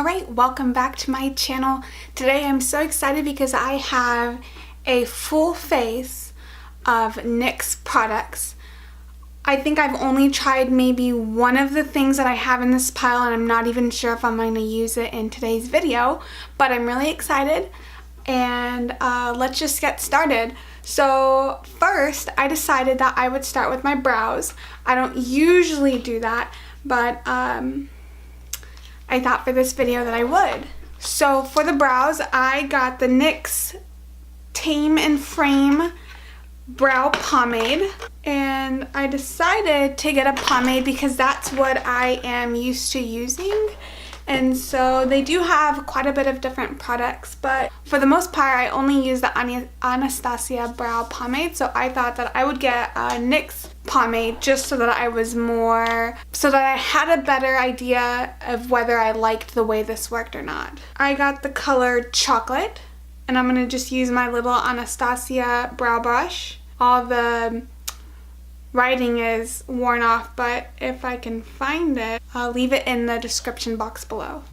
Alright, welcome back to my channel. Today I'm so excited because I have a full face of NYX products. I think I've only tried maybe one of the things that I have in this pile, and I'm not even sure if I'm going to use it in today's video, but I'm really excited, and let's just get started. So first, I decided that I would start with my brows. I don't usually do that, but I thought for this video that I would. So for the brows, I got the NYX Tame and Frame brow pomade, and I decided to get a pomade because that's what I am used to using. And so they do have quite a bit of different products, but for the most part I only use the Anastasia brow pomade, so I thought that I would get a NYX pomade just so that I had a better idea of whether I liked the way this worked or not. I got the color Chocolate, and I'm going to just use my little Anastasia brow brush. All the writing is worn off, but if I can find it, I'll leave it in the description box below.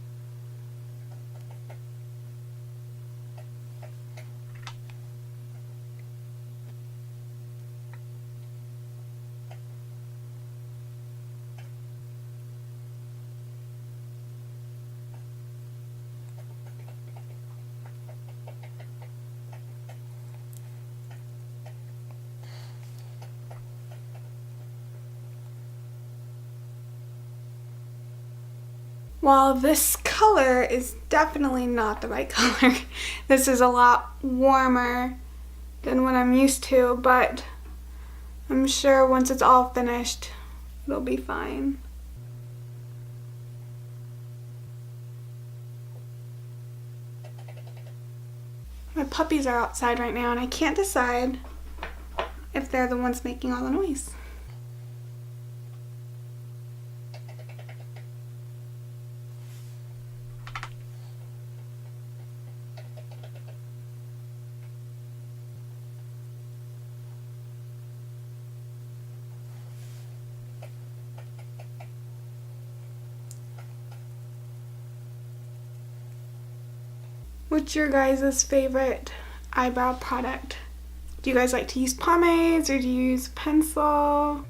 While this color is definitely not the right color, this is a lot warmer than what I'm used to, but I'm sure once it's all finished, it'll be fine. My puppies are outside right now, and I can't decide if they're the ones making all the noise. What's your guys' favorite eyebrow product? Do you guys like to use pomades, or do you use pencil?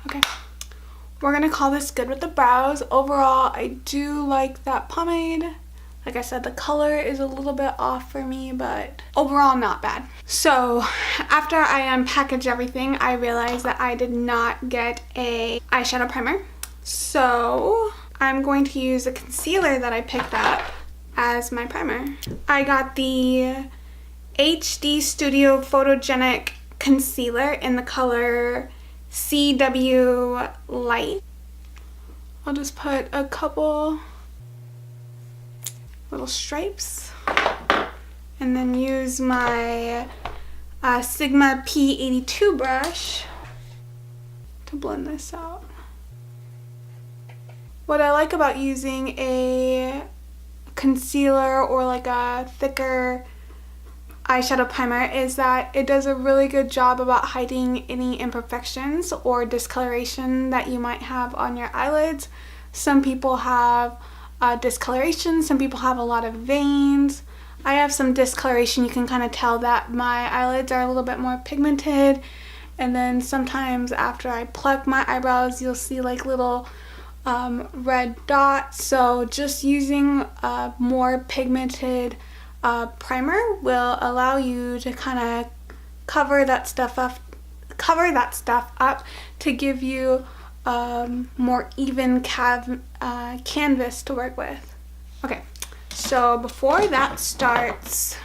Okay, we're gonna call this good with the brows. Overall, I do like that pomade. Like I said, the color is a little bit off for me, but overall not bad. So after I unpackaged everything, I realized that I did not get a eyeshadow primer. So I'm going to use a concealer that I picked up as my primer. I got the HD Studio Photogenic Concealer in the color CW Light. I'll just put a couple little stripes and then use my Sigma P82 brush to blend this out. What I like about using a concealer or like a thicker eyeshadow primer is that it does a really good job about hiding any imperfections or discoloration that you might have on your eyelids. Some people have discoloration, some people have a lot of veins. I have some discoloration. You can kind of tell that my eyelids are a little bit more pigmented, and then sometimes after I pluck my eyebrows you'll see like little red dots. So just using a more pigmented primer will allow you to kind of cover that stuff up to give you more even canvas to work with. Okay, so before that starts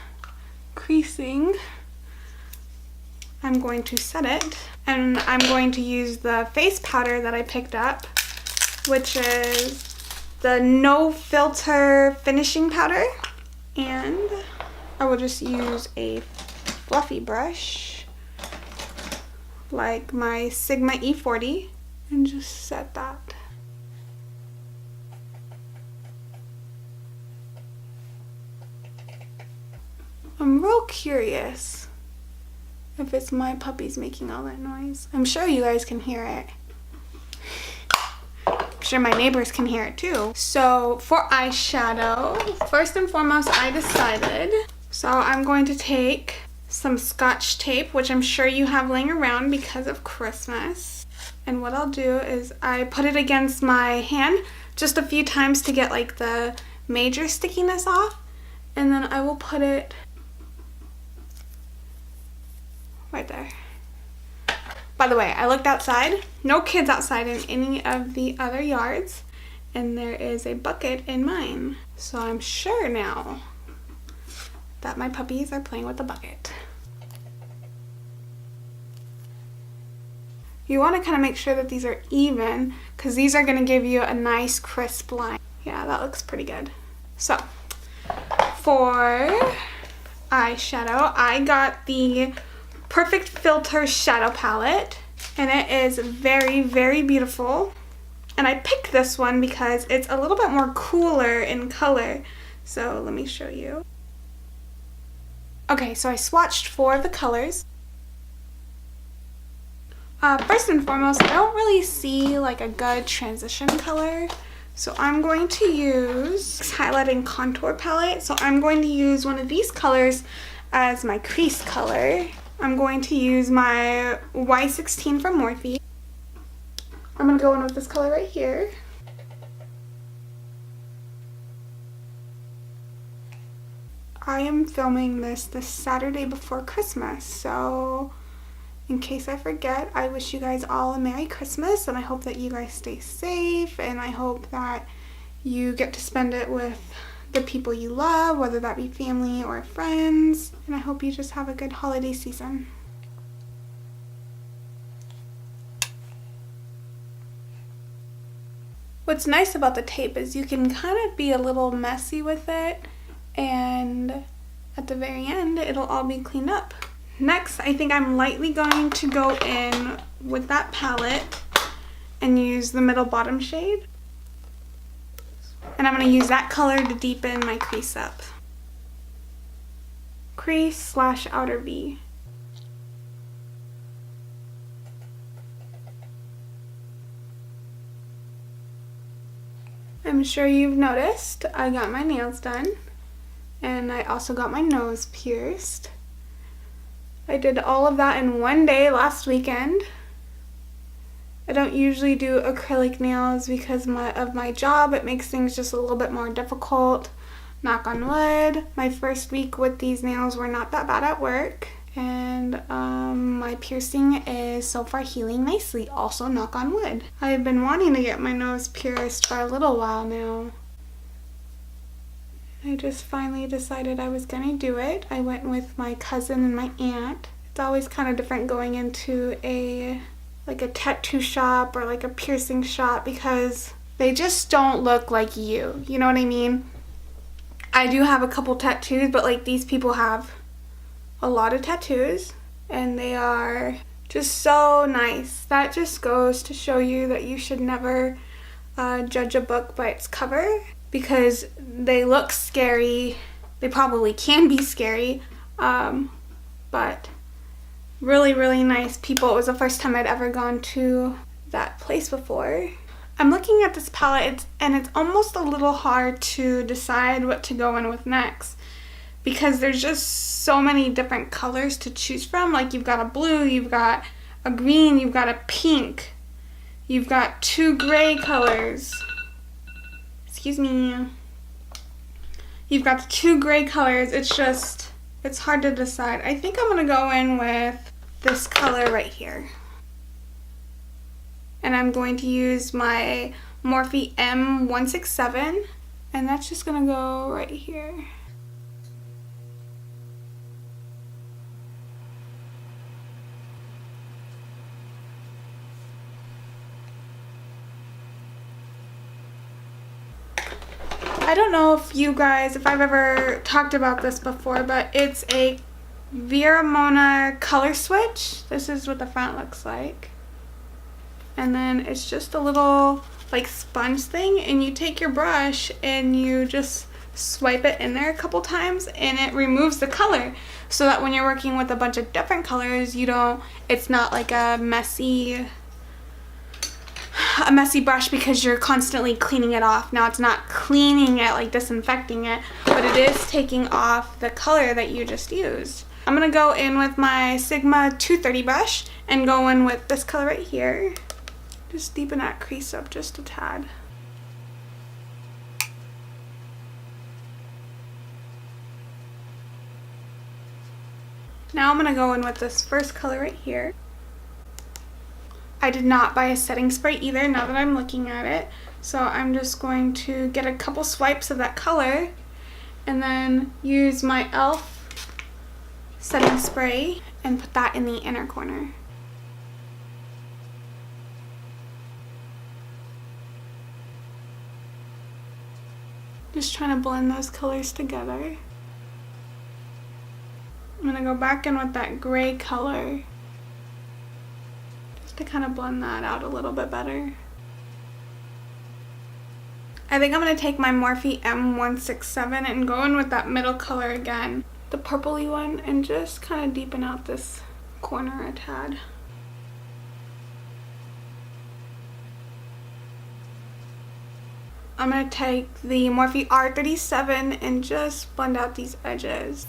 creasing, I'm going to set it, and I'm going to use the face powder that I picked up, which is the No Filter finishing powder, and I will just use a fluffy brush like my Sigma E40 and just set that. I'm real curious if it's my puppies making all that noise. I'm sure you guys can hear it. I'm sure my neighbors can hear it too. So for eyeshadow, first and foremost, I decided. So I'm going to take some Scotch tape, which I'm sure you have laying around because of Christmas. And what I'll do is I put it against my hand just a few times to get like the major stickiness off. And then I will put it right there. By the way, I looked outside. No kids outside in any of the other yards. And there is a bucket in mine. So I'm sure now that my puppies are playing with the bucket. You want to kind of make sure that these are even, because these are going to give you a nice crisp line. Yeah, that looks pretty good. So for eyeshadow, I got the Perfect Filter Shadow Palette, and it is very, very beautiful. And I picked this one because it's a little bit more cooler in color. So let me show you. Okay, so I swatched 4 of the colors. First and foremost, I don't really see like a good transition color. So I'm going to use highlight and contour palette. So I'm going to use one of these colors as my crease color. I'm going to use my Y16 from Morphe. I'm going to go in with this color right here. I am filming this Saturday before Christmas, so in case I forget, I wish you guys all a Merry Christmas, and I hope that you guys stay safe, and I hope that you get to spend it with the people you love, whether that be family or friends, and I hope you just have a good holiday season. What's nice about the tape is you can kind of be a little messy with it, and at the very end it'll all be cleaned up. Next, I think I'm lightly going to go in with that palette and use the middle bottom shade. And I'm going to use that color to deepen my crease up. Crease / outer V. I'm sure you've noticed I got my nails done, and I also got my nose pierced. I did all of that in one day last weekend. I don't usually do acrylic nails because of my job. It makes things just a little bit more difficult. Knock on wood. My first week with these nails were not that bad at work. And my piercing is so far healing nicely. Also, knock on wood. I've been wanting to get my nose pierced for a little while now. I just finally decided I was gonna do it. I went with my cousin and my aunt. It's always kind of different going into a tattoo shop or like a piercing shop because they just don't look like you. You know what I mean? I do have a couple tattoos, but like these people have a lot of tattoos and they are just so nice. That just goes to show you that you should never judge a book by its cover, because they look scary. They probably can be scary, but really, really nice people. It was the first time I'd ever gone to that place before. I'm looking at this palette and it's almost a little hard to decide what to go in with next, because there's just so many different colors to choose from. Like you've got a blue, you've got a green, you've got a pink, you've got 2 gray colors. Excuse me. You've got the 2 gray colors. It's hard to decide. I think I'm gonna go in with this color right here. And I'm going to use my Morphe M167, and that's just gonna go right here. I don't know if I've ever talked about this before, but it's a Vera Mona color switch. This is what the front looks like. And then it's just a little like sponge thing, and you take your brush and you just swipe it in there a couple times and it removes the color, so that when you're working with a bunch of different colors, it's not like a messy brush because you're constantly cleaning it off. Now it's not cleaning it, like disinfecting it, but it is taking off the color that you just used. I'm gonna go in with my Sigma 230 brush and go in with this color right here. Just deepen that crease up just a tad. Now I'm gonna go in with this first color right here. I did not buy a setting spray either, now that I'm looking at it. So I'm just going to get a couple swipes of that color and then use my e.l.f. setting spray and put that in the inner corner. Just trying to blend those colors together. I'm gonna go back in with that gray color just to kind of blend that out a little bit better. I think I'm gonna take my Morphe M167 and go in with that middle color again, the purpley one, and just kind of deepen out this corner a tad. I'm gonna take the Morphe R37 and just blend out these edges.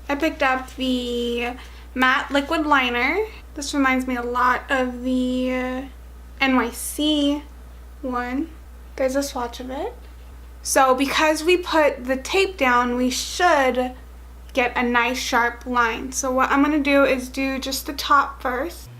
I picked up the matte liquid liner. This reminds me a lot of the NYX one. There's a swatch of it. So because we put the tape down, we should get a nice sharp line. So what I'm going to do is do just the top first.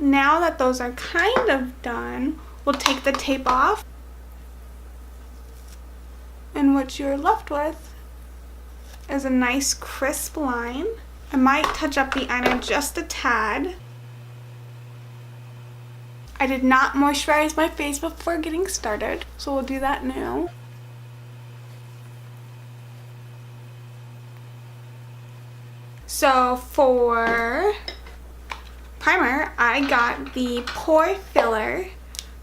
Now that those are kind of done, we'll take the tape off. And what you're left with is a nice crisp line. I might touch up the eyeliner just a tad. I did not moisturize my face before getting started, so we'll do that now. So for primer, I got the Pore Filler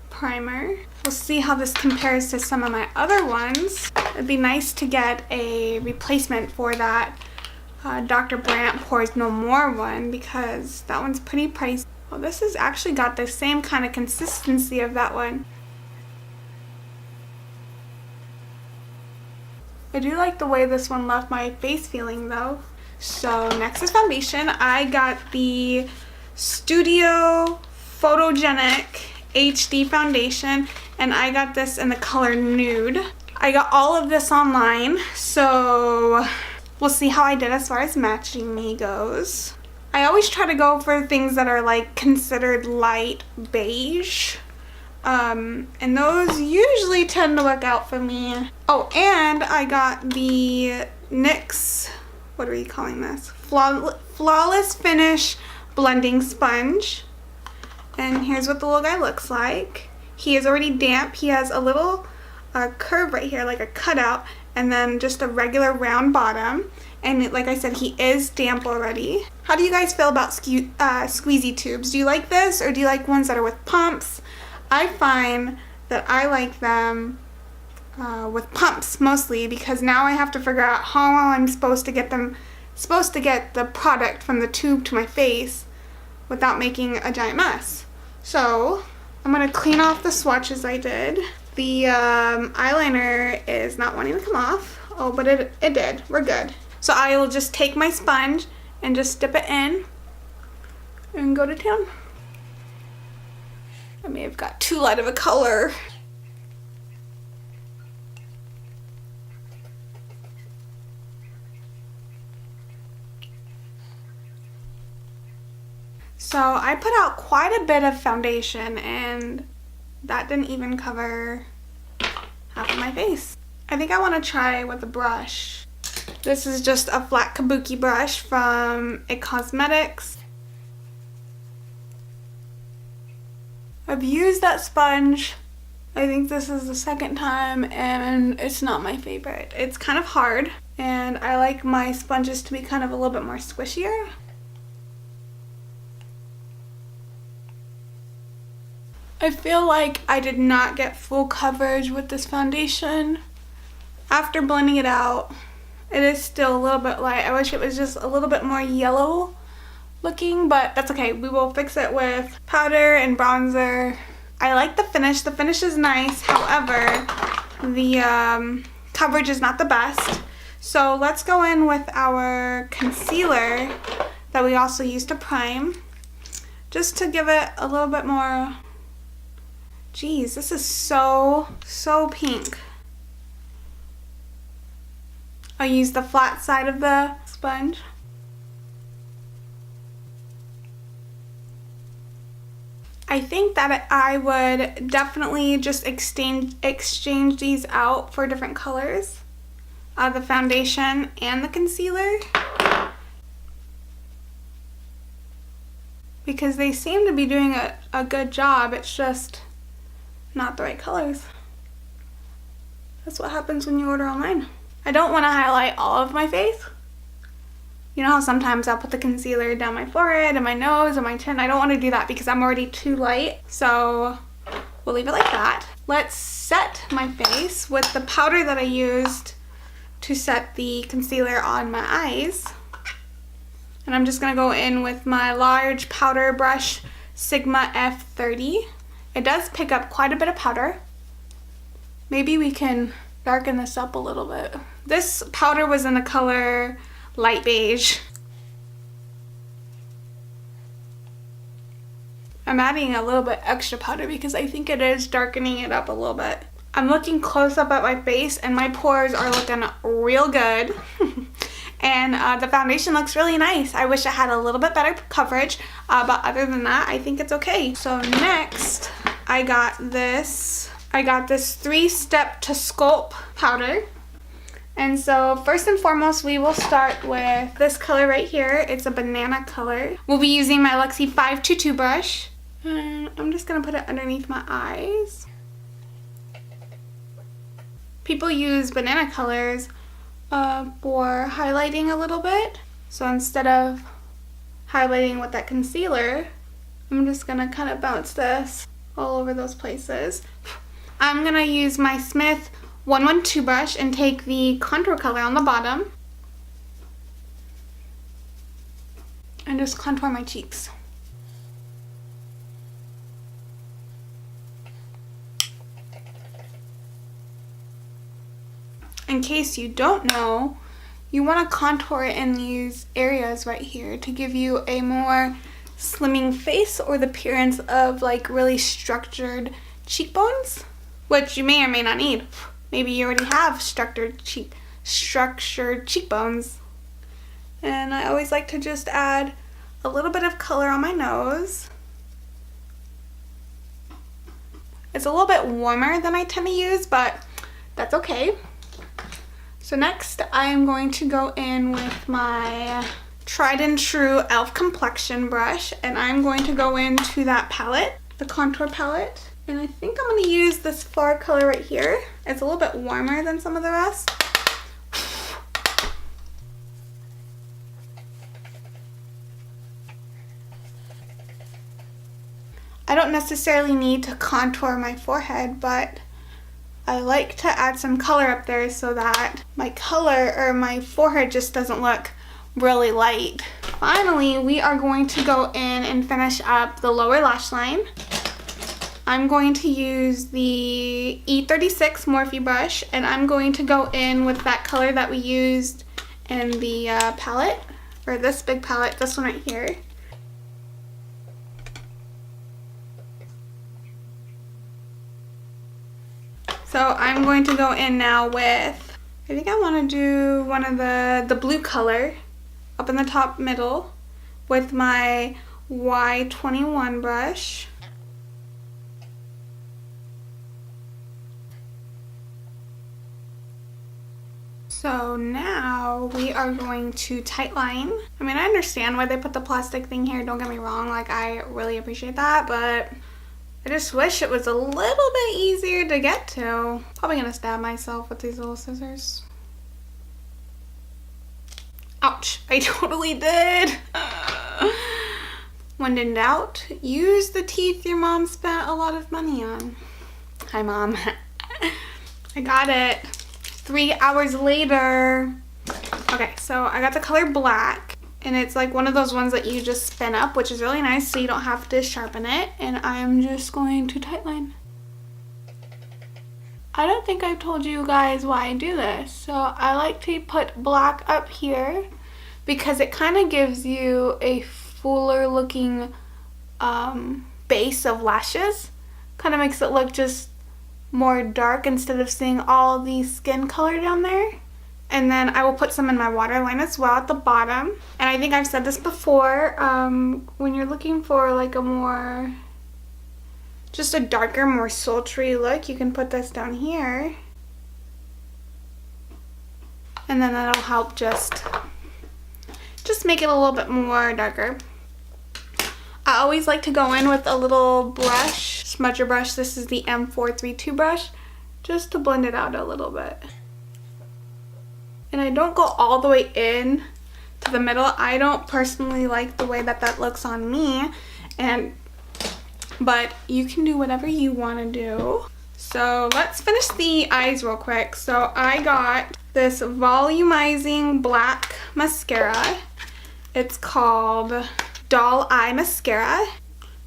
primer. We'll see how this compares to some of my other ones. It'd be nice to get a replacement for that Dr. Brandt Pores No More one, because that one's pretty pricey. Well, this has actually got the same kind of consistency of that one. I do like the way this one left my face feeling though. So next is foundation. I got the Studio Photogenic HD foundation, and I got this in the color Nude. I got all of this online, so we'll see how I did as far as matching me goes. I always try to go for things that are like considered light beige, and those usually tend to work out for me. Oh, and I got the NYX, what are we calling this? Flawless Finish blending sponge, and here's what the little guy looks like. He is already damp. He has a little curve right here, like a cutout, and then just a regular round bottom, and like I said, he is damp already. How do you guys feel about squeezy tubes? Do you like this, or do you like ones that are with pumps? I find that I like them with pumps mostly, because now I have to figure out how I'm supposed to get the product from the tube to my face without making a giant mess. So I'm gonna clean off the swatches I did. The eyeliner is not wanting to come off. Oh, but it did. We're good. So I will just take my sponge and just dip it in and go to town. I may have got too light of a color. So I put out quite a bit of foundation, and that didn't even cover half of my face. I think I want to try with a brush. This is just a flat kabuki brush from NYX Cosmetics. I've used that sponge I think this is the second time and it's not my favorite. It's kind of hard and I like my sponges to be kind of a little bit more squishier. I feel like I did not get full coverage with this foundation. After blending it out, it is still a little bit light. I wish it was just a little bit more yellow looking, but that's okay. We will fix it with powder and bronzer. I like the finish. The finish is nice. However, the coverage is not the best. So let's go in with our concealer that we also use to prime, just to give it a little bit more. Geez, this is so pink. I'll use the flat side of the sponge. I think that I would definitely just exchange these out for different colors. The foundation and the concealer. Because they seem to be doing a good job, it's just not the right colors. That's what happens when you order online. I don't want to highlight all of my face. You know how sometimes I'll put the concealer down my forehead and my nose and my chin? I don't want to do that because I'm already too light. So we'll leave it like that. Let's set my face with the powder that I used to set the concealer on my eyes. And I'm just going to go in with my large powder brush, Sigma F30. It does pick up quite a bit of powder. Maybe we can darken this up a little bit. This powder was in the color light beige. I'm adding a little bit extra powder because I think it is darkening it up a little bit. I'm looking close up at my face and my pores are looking real good. And the foundation looks really nice. I wish it had a little bit better coverage, but other than that, I think it's okay. So next, I got this 3-step to sculpt powder. And so first and foremost, we will start with this color right here. It's a banana color. We'll be using my Luxie 522 brush. And I'm just gonna put it underneath my eyes. People use banana colors for highlighting a little bit. So instead of highlighting with that concealer, I'm just gonna kind of bounce this all over those places. I'm gonna use my Smith 112 brush and take the contour color on the bottom and just contour my cheeks. In case you don't know, you want to contour it in these areas right here to give you a more slimming face or the appearance of like really structured cheekbones, which you may or may not need. Maybe you already have structured cheekbones. And I always like to just add a little bit of color on my nose. It's a little bit warmer than I tend to use, but that's okay. So next, I am going to go in with my tried and true e.l.f. complexion brush, and I'm going to go into that palette, the contour palette. And I think I'm going to use this far color right here. It's a little bit warmer than some of the rest. I don't necessarily need to contour my forehead, but I like to add some color up there so that my color or my forehead just doesn't look really light. Finally, we are going to go in and finish up the lower lash line. I'm going to use the E36 Morphe brush, and I'm going to go in with that color that we used in the palette, or this big palette, this one right here. So I'm going to go in now with, I think I want to do one of the blue color up in the top middle with my Y21 brush. So now we are going to tightline. I mean, I understand why they put the plastic thing here, don't get me wrong, like I really appreciate that, but I just wish it was a little bit easier to get to. Probably gonna stab myself with these little scissors. Ouch, I totally did. When in doubt, use the teeth your mom spent a lot of money on. Hi, Mom. I got it 3 hours later. Okay, so I got the color black, and it's like one of those ones that you just spin up, which is really nice, so you don't have to sharpen it. And I'm just going to tightline. I don't think I've told you guys why I do this. So I like to put black up here because it kind of gives you a fuller looking base of lashes. Kind of makes it look just more dark instead of seeing all the skin color down there. And then I will put some in my waterline as well at the bottom. And I think I've said this before, when you're looking for like a more, just a darker, more sultry look, you can put this down here. And then that'll help just make it a little bit more darker. I always like to go in with a little brush, smudger brush. This is the M432 brush, just to blend it out a little bit. And I don't go all the way in to the middle. I don't personally like the way that that looks on me, but you can do whatever you want to do. So let's finish the eyes real quick. So I got this volumizing black mascara. It's called Doll Eye Mascara.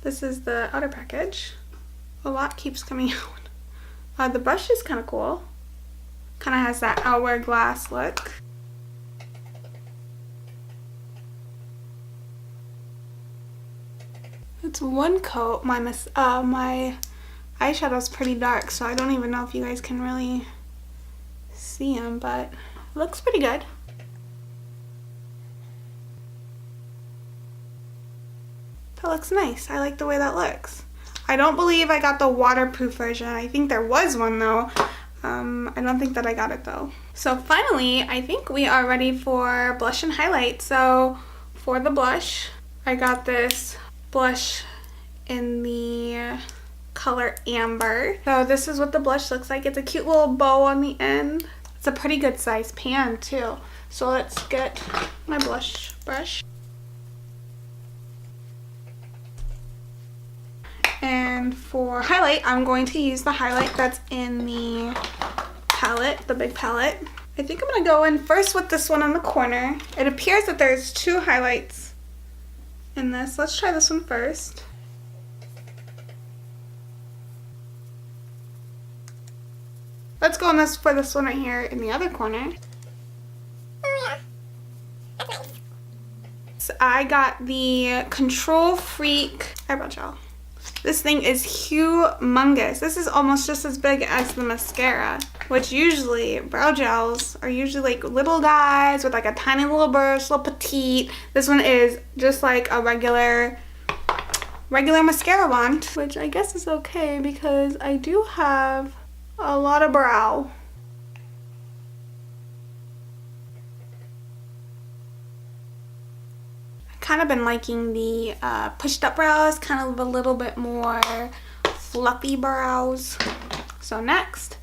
This is the outer package. A lot keeps coming out. The brush is kind of cool. Kind of has that hourglass look. It's one coat. My eyeshadow's pretty dark, so I don't even know if you guys can really see them, but it looks pretty good. That looks nice. I like the way that looks. I don't believe I got the waterproof version. I think there was one though. I don't think that I got it though. So finally, I think we are ready for blush and highlight. So for the blush, I got this blush in the color Amber. So this is what the blush looks like. It's a cute little bow on the end. It's a pretty good size pan too. So let's get my blush brush. And for highlight, I'm going to use the highlight that's in the palette, the big palette. I think I'm going to go in first with this one in the corner. It appears that there's 2 highlights in this. Let's try this one first. Let's go on this for this one right here in the other corner. So I got the Control Freak eyebrow gel. This thing is humongous. This is almost just as big as the mascara, which usually brow gels are usually like little guys with like a tiny little brush, little petite. This one is just like a regular mascara wand, which I guess is okay because I do have a lot of brow. Kind of been liking the pushed up brows, kind of a little bit more fluffy brows. So next,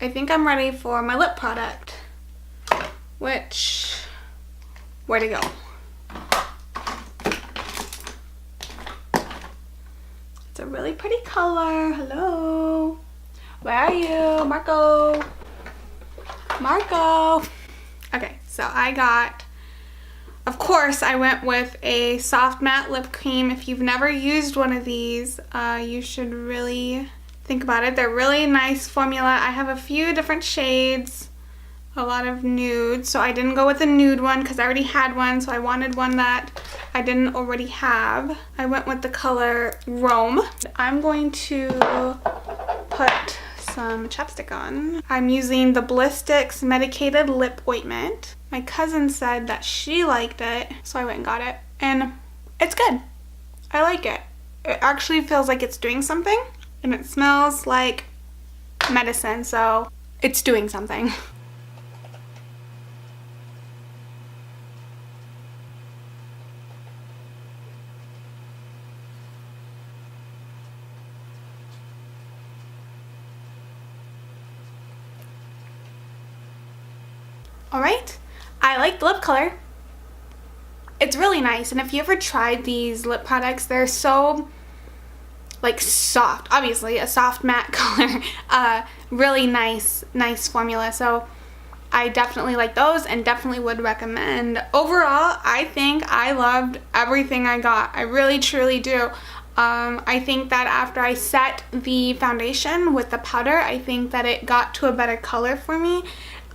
I think I'm ready for my lip product, which, where to go? It's a really pretty color. Hello, where are you, Marco? Marco. Okay, so I got, of course, I went with a soft matte lip cream. If you've never used one of these, you should really think about it. They're really nice formula. I have a few different shades, a lot of nude. So I didn't go with a nude one because I already had one. So I wanted one that I didn't already have. I went with the color Rome. I'm going to put some chapstick on. I'm using the Blistex medicated lip ointment. My cousin said that she liked it, so I went and got it, and it's good. I like it. It actually feels like it's doing something, and it smells like medicine, so it's doing something. Alright, I like the lip color. It's really nice, and if you ever tried these lip products, they're so like soft. Obviously a soft matte color. Really nice formula, so I definitely like those and definitely would recommend. Overall, I think I loved everything I got. I really truly do. I think that after I set the foundation with the powder, I think that it got to a better color for me.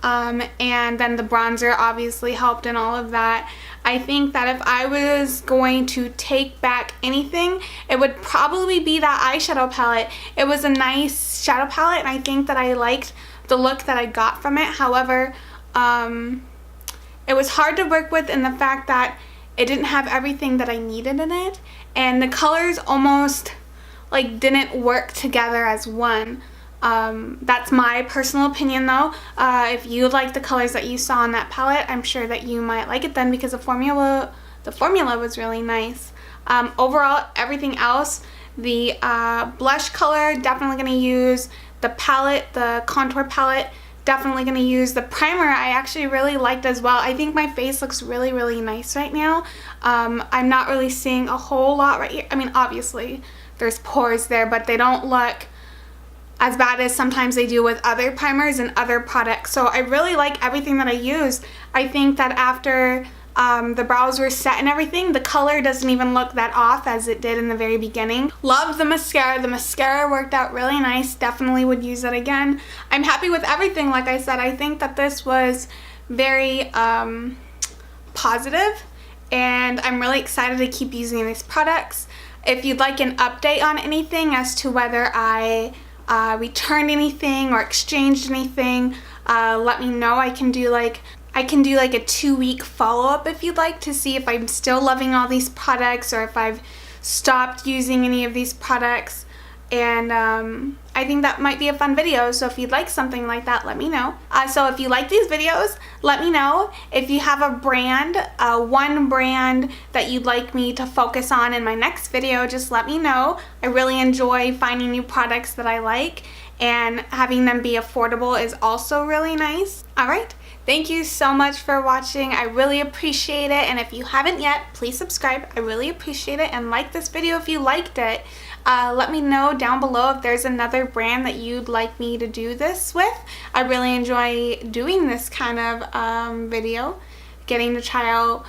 And then the bronzer obviously helped and all of that. I think that if I was going to take back anything, it would probably be that eyeshadow palette. It was a nice shadow palette, and I think that I liked the look that I got from it. However, it was hard to work with in the fact that it didn't have everything that I needed in it, and the colors almost like didn't work together as one. That's my personal opinion though. If you like the colors that you saw in that palette, I'm sure that you might like it then, because the formula was really nice. Overall, everything else, the blush color, definitely going to use. The palette, the contour palette, definitely going to use. The primer I actually really liked as well. I think my face looks really, really nice right now. I'm not really seeing a whole lot right here. I mean, obviously there's pores there, but they don't look as bad as sometimes they do with other primers and other products. So I really like everything that I used. I think that after the brows were set and everything, the color doesn't even look that off as it did in the very beginning. Love the mascara. The mascara worked out really nice. Definitely would use it again. I'm happy with everything. Like I said, I think that this was very positive, and I'm really excited to keep using these products. If you'd like an update on anything as to whether I returned anything or exchanged anything, let me know. I can do like a 2-week follow-up if you'd like, to see if I'm still loving all these products or if I've stopped using any of these products. And I think that might be a fun video, so if you'd like something like that, let me know. So if you like these videos, let me know. If you have a brand, one brand that you'd like me to focus on in my next video, just let me know. I really enjoy finding new products that I like, and having them be affordable is also really nice. Alright, thank you so much for watching. I really appreciate it, and if you haven't yet, please subscribe. I really appreciate it, and like this video if you liked it. Let me know down below if there's another brand that you'd like me to do this with. I really enjoy doing this kind of video, getting to try out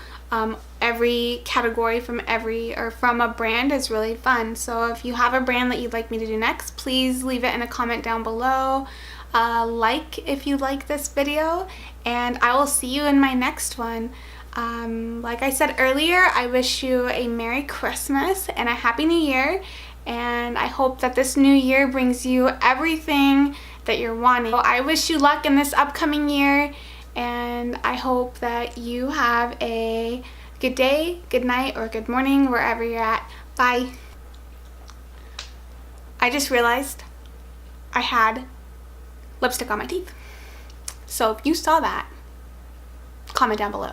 every category from a brand is really fun. So if you have a brand that you'd like me to do next, please leave it in a comment down below. Like if you like this video, and I will see you in my next one. Like I said earlier, I wish you a Merry Christmas and a Happy New Year, and I hope that this new year brings you everything that you're wanting. I wish you luck in this upcoming year, and I hope that you have a good day, good night, or good morning wherever you're at. Bye. I just realized I had lipstick on my teeth. So if you saw that, comment down below.